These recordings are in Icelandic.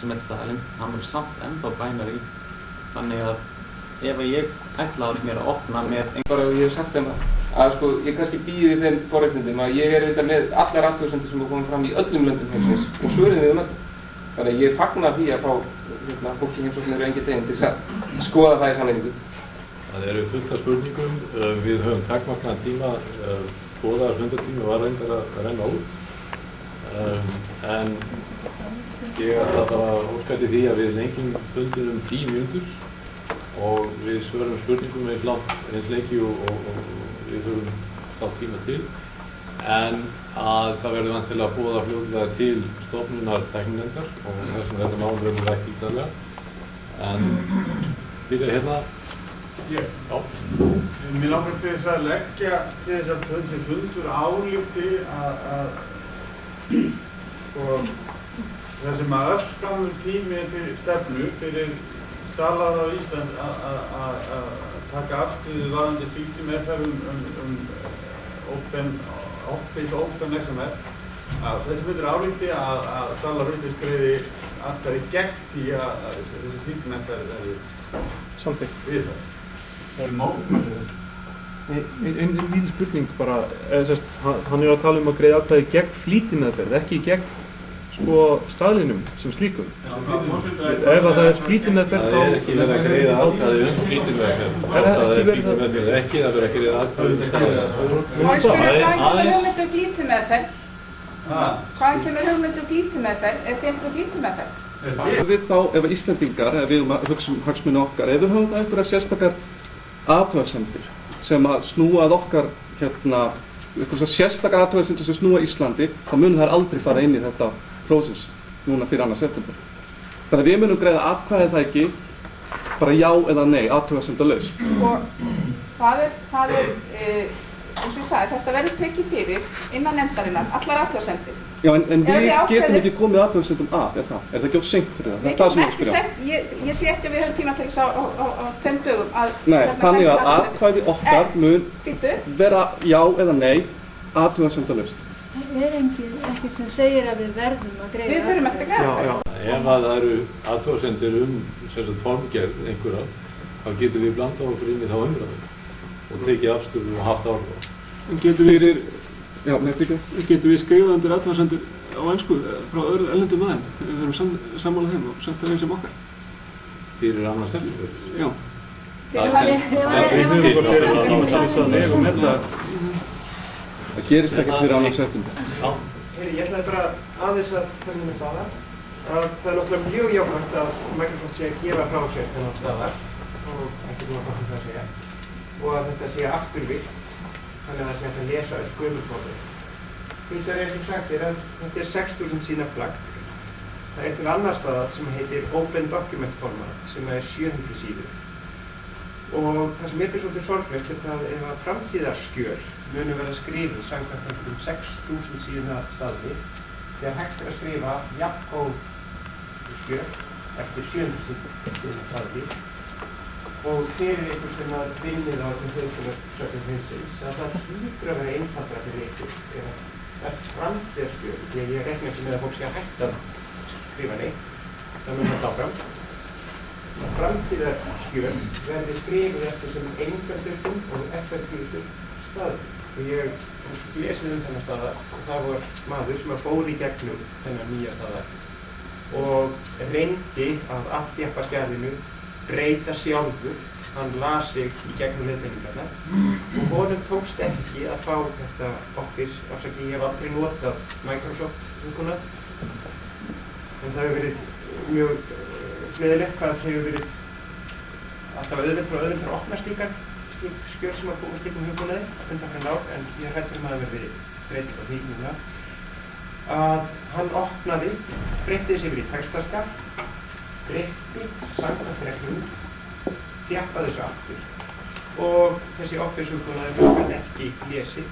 antisemitstaðurinn, hann verður samt ennþá bænari. Þannig að ef ég ætla mér að opna með bara ég hef sagt þeim að sko, ég kannski býði þeim forréttindum að ég þetta með allar athugasemdir sem komið fram í öllum löndum heimsins og svörin við öllum. Þannig að ég fagna því að fá fólk sem heimsóknir eru engin tegund til þess að skoða það í sameiningu. Það eru fullt af spurningum, við höfum takmarkaðan tíma, boðaður fundartími var reyndar að renna út. En ég ætla bara að óska eftir því að við lengjum fundinum 10 mínútur og við svörum spurningum eins lengi og við höfum þá tíma til. En að það verður vantilega að boða fljótlega til stofnunar tækninefndar og þess að þetta mál verður rætt ítarlega. En byrja hérna. Já. Mér langar til þess að leggja til þess að fundur áliti að það sem að örskamur tími til stefnu fyrir Staðlaða á Ísland að taka afstöðu varðandi flýtimeðferð open SMS að þessi fundur áliti að Staðlaða Íslands greiði atkvæði gegn því að þessi flýtimeðferð verði samþykkt við það. Ein lítil spurning bara, hann að tala að greiða atkvæði gegn flýtimeðferð, ekki gegn sko staðlinum sem slíkum. Ef það flýtimeðferð þá... Það ekki verið að greiða atkvæði flýtimeðferð. Það flýtimeðferð ekki, það verið að greiða atkvæði staðlinum. Hvaðan kemur hugmynd flýtimeðferð? Hvaðan kemur hugmynd flýtimeðferð? Er þetta flýtimeðferð? Við þá, ef Íslendingar, ef við hugsa hagsmuni okkar, ef við höfum það einhverja sérstakar athugasemdir sem að snúa að okkar einhverja sérstakar athugasemdir sem snúa Íslandi, þá munum þær aldrei fara inn í þetta prósess núna fyrir 2. september. Þannig að við munum greiða atkvæði það ekki bara já eða nei, athugasemdalaust. Og það er eins og ég sagði, þetta verður tekið fyrir innan nefndarinnar, allar athugasemdir. Já, en við getum ekki komið athugasemdum að, er það ekki of seint fyrir það? Það er það sem ég spyrja. Ég sé ekki að við höfum tíma til þess á 5 dögum að... Nei, þannig að atkvæði okkar mun vera já eða nei, athugasemdalaust. Það er ekki sem segir að við verðum að greiða. Við þurfum ekki að gera það. Ef það eru athugasemdir formgerð einhverja, þá getum við blandað okkur inn í þá umræðu og tekið afstöðu og haft áhrif. En getum við skrifað undir athugasemdir á ensku frá öðru erlendum aðeim? Við verum sammála þeim og sett það eins sem okkar. Fyrir 2. september? Já. Það gerist ekkert fyrir 2. september. Ég ætlaði bara aðeins að tala með það að það er náttúrulega mjög jákvæmt að Microsoft sé að gefa frá sér þennan staðar og ekki búin að fara það að segja og að þetta sé afturvirkt þannig að það sé að lesa öll gömulformið. Hins vegar eins og sagt að þetta er 6.000 síðna plagg. Það er til annar staðar sem heitir Open Document Format sem er 700 síður. Og það sem er svolítið sorglegt er að ef að framtíðarskjöl munu verða skrifið samkvæmt einhverjum 6.000 síðna staðli þegar hægt er að skrifa jafngóð skjöl eftir 700 síðna staðli og fyrir einhver sem að vinnið á þessum sögum heimsins að það hlýtur að vera einfaldara fyrir ykkur ef það framtíðarskjöl því að ég reikna sem með að fólk sé að hætta að skrifa neitt það mun þetta áfram framtíðarskjöl verði skrifið eftir sem einföldustum og effektífustum staðum og ég lesið þennan staðar og það var maður sem fór í gegnum þennan nýja staðar og reyndi að afþjappa skjalinu breyta sjálfur, hann las sig í gegnum leiðbeiningarnar og honum tókst ekki að fá þetta Office, afsakið ég hef aldrei notað Microsoft vinkuna en það hefur verið mjög gleðilegt hvað það hefur verið alltaf auðvelt að opna slík skjöl sem að búa slíkum hugbúnaði undanfarandi ár en ég er hræddur að það verði breyting á því núna að hann opnaði, breytti þessi yfir í textaskjal breytti samkvæmt reglum þjappaði þessu aftur og þessi Office hugbúnaði hann ekki lesið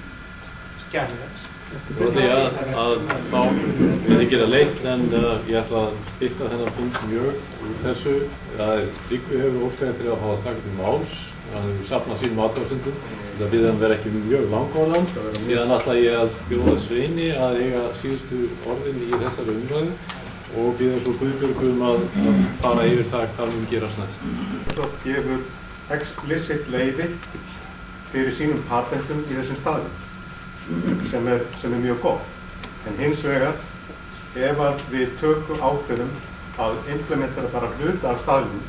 skjalið þess Róði að þá við gera leitt en ég ætla að stykka þennan punkt mjög úr þessu. Það Tryggvi hefur óskað eftir að fá að taka til máls. Hann hefur safnað sínum athugasemdum. Þetta við hann verið ekki mjög langorðan. Síðan ætla ég að bjóða Sveini að eiga síðustu orðin í þessari umræðu og býðum svo Guðbjörg að fara yfir það hvað mun gerast næst. Það gefur explicit leyfi fyrir sínum patentum í þessum staðum sem er mjög gott. En hins vegar, ef að við tökum ákveðum að implementera bara hluta af staðnum,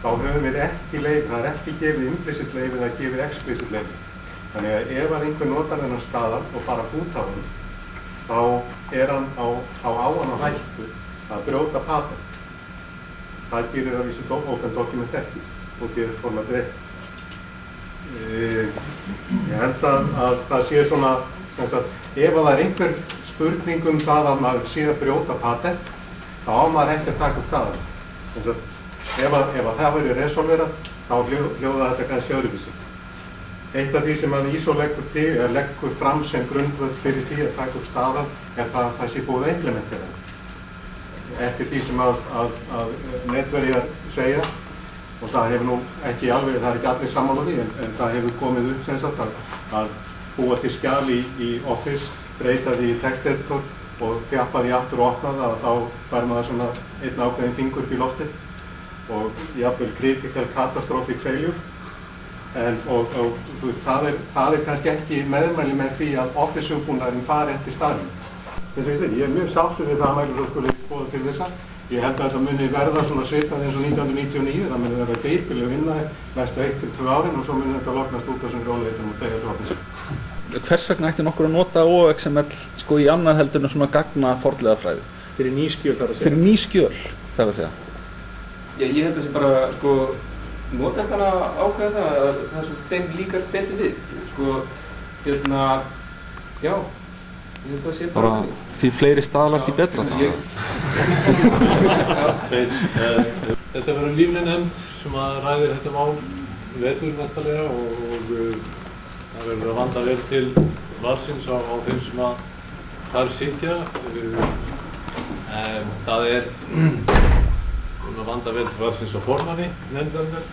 þá höfum við ekki leyfi, það er ekki gefið implicit leyfi, það er gefið explicit leyfi. Þannig að ef að einhver notar þennan staðan og bara út af hann, þá er hann á hann á hættu að brjóta patent. Það gerir að vísu open document ekki og gerir format 1. Ég held að það sé svona, ef að það er einhver spurning það að maður sé að brjóta patent, þá á maður ekki að taka upp staðan. Ef að það verður resolverað, þá hljóða þetta kannski öðruvísi. Eitt af því sem að ISO leggur fram sem grundvöld fyrir því að taka upp staðan er það sé búið að implementera. Eftir því sem að netverjar segja, og það hefur nú ekki alveg, það er ekki allir sammála því, en það hefur komið upp sem sagt að búa til skjal í Office, breyta því í texteditor og þjappa því aftur og opna það, og þá fær maður svona einn ákveðin fingur í loftið og jafnvel critical catastrophic failure. Og það er kannski ekki meðmæli með því að Office-umbúnaðurinn fari eftir staðnum. Ég er mjög sáttur við það að Microsoft skuli boða til þessa. Ég held að þetta muni verða svona svipað eins og 1999, það muni verða geipileg vinna næstu 1-2 árin og svo muni þetta loknast út af sem róleitum og tegja til Office. Hvers vegna ætti nokkur að nota OXML sko í annað heldur en svona gagna fornleifafræði? Fyrir ný skjöl þar að segja. Fyrir ný skjöl þar að segja. Já, ég held að það sé bara, sko, notendana ákveða það að það sem þeim líkar betur við. Sko, já, ég held að það sé bara... Því fleiri staðlar því betra. Þetta verður lífleg nefnd sem að ræðir þetta mál vetur næstalega og það verður að vanda vel til valsins á þeim sem að þar sitja. Það er að vanda vel til valsins á formanni nefndarinnar